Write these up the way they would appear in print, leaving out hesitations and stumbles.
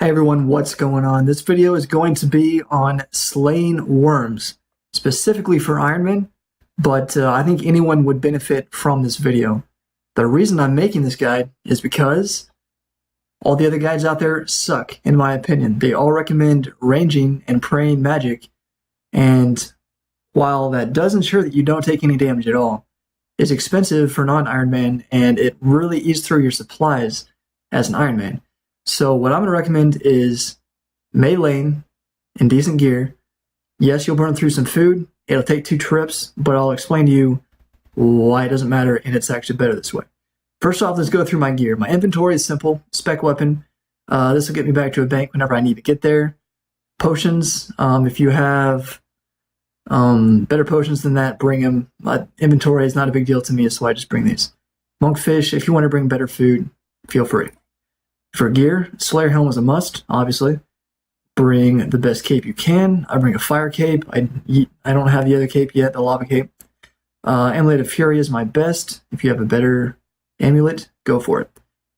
Hey everyone, what's going on? This video is going to be on slaying worms, specifically for Ironmen, but I think anyone would benefit from this video. The reason I'm making this guide is because all the other guides out there suck, in my opinion. They all recommend ranging and praying magic, and while that does ensure that you don't take any damage at all, it's expensive for non-Ironman, and it really eats through your supplies as an Ironman. So what I'm going to recommend is meleeing in decent gear. Yes, you'll burn through some food. It'll take 2 trips, but I'll explain to you why it doesn't matter and it's actually better this way. First off, let's go through my gear. My inventory is simple. Spec weapon. This will get me back to a bank whenever I need to get there. Potions. If you have better potions than that, bring them. My inventory is not a big deal to me, so I just bring these. Monkfish. If you want to bring better food, feel free. For gear, Slayer Helm is a must, obviously. Bring the best cape you can. I bring a fire cape. I don't have the other cape yet, the lava cape. Amulet of Fury is my best. If you have a better amulet, go for it.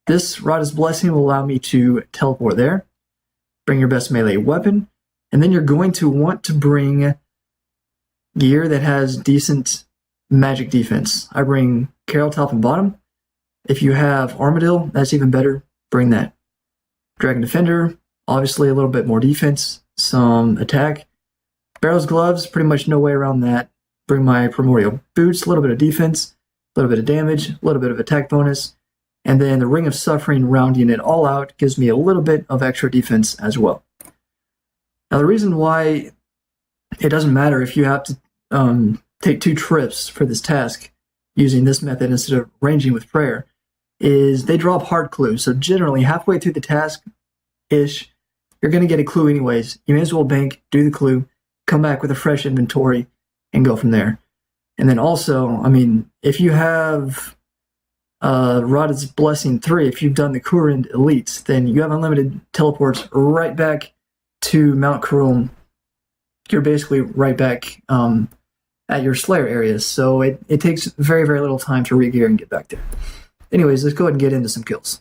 This Rada's Blessing will allow me to teleport there. Bring your best melee weapon. And then you're going to want to bring gear that has decent magic defense. I bring Karil top and bottom. If you have Armadillo, that's even better. Bring that. Dragon Defender, obviously a little bit more defense, some attack. Barrel's Gloves, pretty much no way around that. Bring my Primordial Boots, a little bit of defense, a little bit of damage, a little bit of attack bonus, and then the Ring of Suffering, rounding it all out, gives me a little bit of extra defense as well. Now the reason why it doesn't matter if you have to take 2 trips for this task using this method instead of ranging with prayer is they drop hard clues. So generally, halfway through the task-ish, you're going to get a clue anyways. You may as well bank, do the clue, come back with a fresh inventory, and go from there. And then also, I mean, if you have Rada's Blessing 3, if you've done the Current Elites, then you have unlimited teleports right back to Mount Karil. You're basically right back at your Slayer areas. So it takes very, very little time to re-gear and get back there. Anyways, let's go ahead and get into some kills.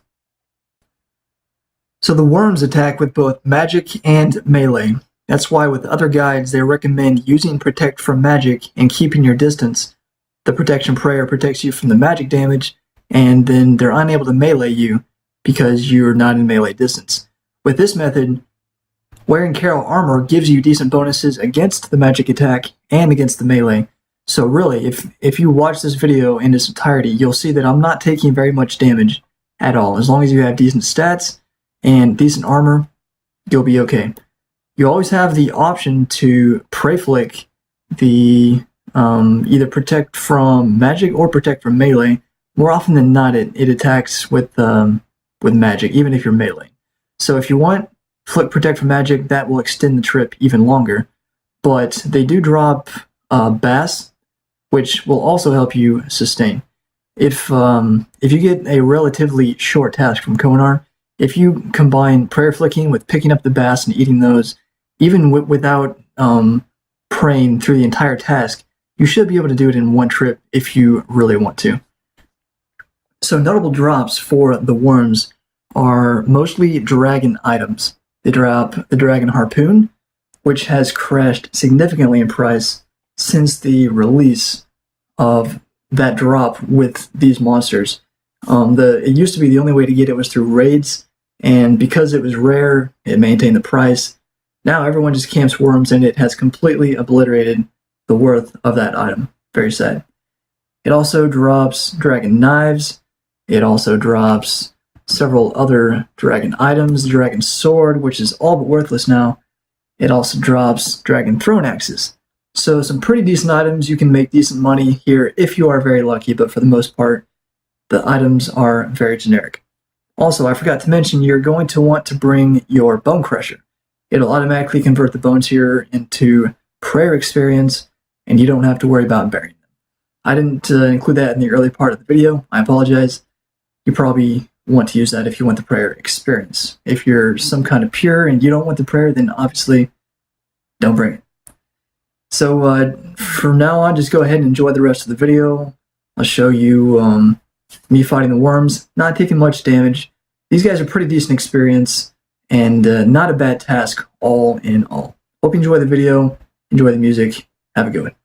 So the Wyrms attack with both magic and melee. That's why with other guides they recommend using Protect from Magic and keeping your distance. The Protection Prayer protects you from the magic damage, and then they're unable to melee you because you're not in melee distance. With this method, wearing Karil armor gives you decent bonuses against the magic attack and against the melee. So really, if you watch this video in its entirety, you'll see that I'm not taking very much damage at all. As long as you have decent stats and decent armor, you'll be okay. You always have the option to Pray Flick the either Protect from Magic or Protect from Melee. More often than not, it attacks with magic, even if you're melee. So if you want Flick Protect from Magic, that will extend the trip even longer. But they do drop Bass, which will also help you sustain. If you get a relatively short task from Konar, if you combine prayer flicking with picking up the bass and eating those, even without praying through the entire task, you should be able to do it in one trip if you really want to. So notable drops for the Wyrms are mostly dragon items. They drop the Dragon Harpoon, which has crashed significantly in price since the release of that drop with these monsters. It used to be the only way to get it was through raids, and because it was rare, it maintained the price. Now everyone just camps Wyrms, and it has completely obliterated the worth of that item. Very sad. It also drops dragon knives. It also drops several other dragon items. The dragon sword, which is all but worthless now. It also drops dragon throne axes. So some pretty decent items. You can make decent money here if you are very lucky, but for the most part, the items are very generic. Also, I forgot to mention, you're going to want to bring your Bone Crusher. It'll automatically convert the bones here into prayer experience, and you don't have to worry about burying them. I didn't include that in the early part of the video. I apologize. You probably want to use that if you want the prayer experience. If you're some kind of pure and you don't want the prayer, then obviously don't bring it. So from now on, just go ahead and enjoy the rest of the video. I'll show you me fighting the Wyrms, not taking much damage. These guys are pretty decent experience. and not a bad task all in all. Hope you enjoy the video, enjoy the music. Have a good one.